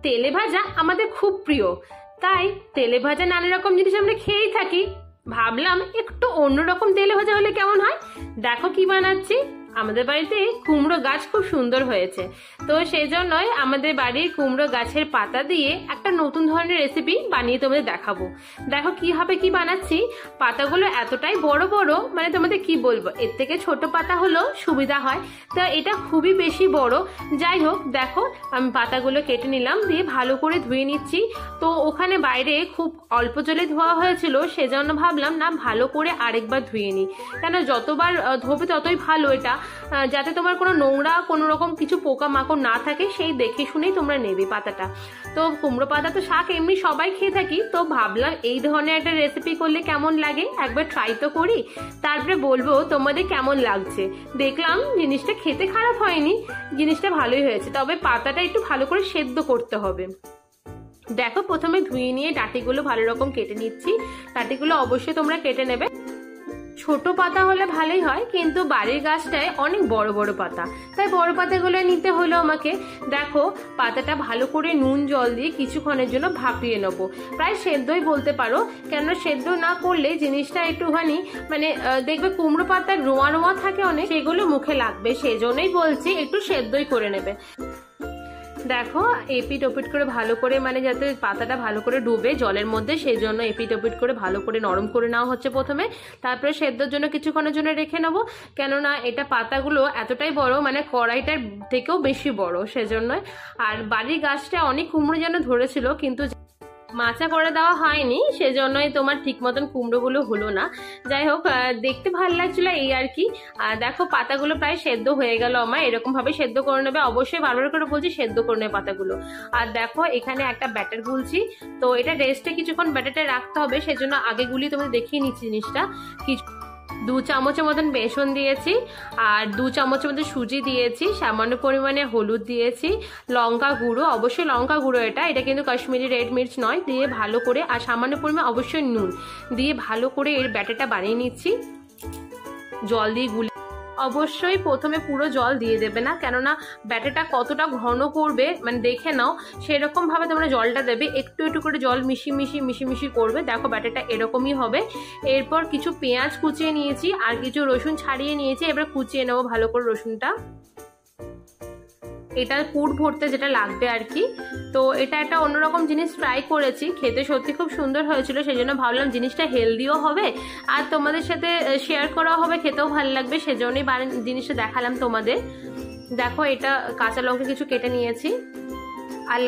তেলে ভাজা আমাদের খুব প্রিয়, তাই তেলে ভাজা নানা রকম জিনিস আমরা খেয়েই থাকি। ভাবলাম একটু অন্যরকম তেলে ভাজা হলে কেমন হয়। দেখো কি বানাচ্ছি। আমাদের বাড়িতে কুমড়ো গাছ খুব সুন্দর হয়েছে, তো সেই জন্যই আমাদের বাড়ির কুমড়ো গাছের পাতা দিয়ে একটা নতুন ধরনের রেসিপি বানিয়ে তোমাদের দেখাবো। দেখো কিভাবে কি বানাচ্ছি। পাতাগুলো এতটাই বড় বড়, মানে তোমাদের কি বলবো, এর থেকে ছোট পাতা হলেও সুবিধা হয়, তো এটা খুবই বেশি বড়। যাই হোক, দেখো আমি পাতাগুলো কেটে নিলাম, দিয়ে ভালো করে ধুয়ে নিচ্ছি। তো ওখানে বাইরে খুব অল্প জলে ধোয়া হয়েছিল, সেজন্য ভাবলাম না ভালো করে আরেকবার ধুয়ে নিই, কেন যতবার ধোবে ততই ভালো, এটা যাতে তোমার কোনো নোংরা কোনো রকম কিছু পোকা মাকড় না থাকে সেই দেখে শুনেই তোমরা নেবে পাতাটা। তো কুমড়ো পাতা তো শাক এমনি সবাই খেয়ে থাকি, তো ভাবলাম এই ধরনের একটা রেসিপি করলে কেমন লাগে, একবার ট্রাই তো করি, তারপরে বলবো তোমাদের কেমন লাগছে। দেখলাম জিনিসটা খেতে খারাপ হয়নি, জিনিসটা ভালোই হয়েছে, তবে পাতাটা একটু ভালো করে সেদ্ধ করতে হবে। দেখো প্রথমে ধুয়ে নিয়ে ডাঁটিগুলো ভালো রকম কেটে নিচ্ছি। ডাঁটিগুলো অবশ্যই তোমরা কেটে নেবে। ছোট পাতা হলে ভালোই হয়, কিন্তু বাড়ির গাছটায় অনেক বড় বড় পাতা, তাই বড় পাতাগুলো নিতে হলো আমাকে। দেখো পাতাটা ভালো করে নুন জল দিয়ে কিছুক্ষণের জন্য ভাপিয়ে নেবো, প্রায় সেদ্ধই বলতে পারো, কেন সেদ্ধ না করলে জিনিসটা একটুখানি মানে দেখবে কুমড়ো পাতার রোয়া রোয়া থাকে অনেক, সেগুলো মুখে লাগবে, সেই জন্যই বলছি একটু সেদ্ধই করে নেবে। দেখো এপিট ওপিট করে ভালো করে, মানে যাতে পাতাটা ভালো করে ডুবে জলের মধ্যে, সেই জন্য এপিট ওপিট করে ভালো করে নরম করে নেওয়া হচ্ছে প্রথমে, তারপরে সেদ্ধর জন্য কিছুক্ষণের জন্য রেখে নেবো। কেননা এটা পাতাগুলো এতটাই বড়, মানে কড়াইটার থেকেও বেশি বড়, সেজন্যই। আর বাড়ির গাছটা অনেক কুমড়ো যেন ধরেছিল, কিন্তু মাচা করে দেওয়া হয়নি, সেজন্যই তোমার ঠিক মতন কুমড়োগুলো হলো না। যাই হোক, দেখতে ভালো লাগছিল এই আর কি। দেখো পাতাগুলো প্রায় সেদ্ধ হয়ে গেল আমার, এরকম ভাবে সেদ্ধ করে নেবে, অবশ্যই বারবার করে বলছি সেদ্ধ করে নেবে পাতাগুলো। আর দেখো এখানে একটা ব্যাটার গুলছি, তো এটা রেস্টে কিছুক্ষণ ব্যাটারটা রাখতে হবে, সেজন্য আগে গুলি তোমাদের দেখিয়ে নিচ্ছি জিনিসটা। কিছু 2 চামচের মতন বেসন দিয়েছি, আর 2 চামচের মতন সুজি দিয়েছি, সামান্য পরিমাণে হলুদ দিয়েছি, লঙ্কা গুঁড়ো, অবশ্যই লঙ্কা গুঁড়ো, এটা কিন্তু কাশ্মীরি রেড মির্চ নয়, দিয়ে ভালো করে, আর সামান্য পরিমাণে অবশ্যই নুন দিয়ে ভালো করে এর ব্যাটারটা বানিয়ে নিচ্ছি। জল দিয়ে গুলি, অবশ্যই প্রথমে পুরো জল দিয়ে দেবে না, কেননা ব্যাটারটা কতটা ঘন করবে মানে দেখে নাও, সেরকম ভাবে তোমরা জলটা দেবে, একটু একটু করে জল মিশি করবে। দেখো ব্যাটারটা এরকমই হবে। এরপর কিছু পেঁয়াজ কুচিয়ে নিয়েছি, আর কিছু রসুন ছাড়িয়ে নিয়েছি, এবার কুচিয়ে নেবো ভালো করে রসুনটা, এটা পুর ভরতে যেটা লাগবে আর কি। তো এটা একটা অন্যরকম জিনিস ট্রাই করেছি, খেতে সত্যি খুব সুন্দর হয়েছিল, সেই জন্য ভাবলাম জিনিসটা হেলদিও হবে আর তোমাদের সাথে শেয়ার করা হবে, খেতেও ভালো লাগবে, সেজন্যই জিনিসটা দেখালাম তোমাদের। দেখো এটা কাঁচা লঙ্কা কিছু কেটে নিয়েছি, আর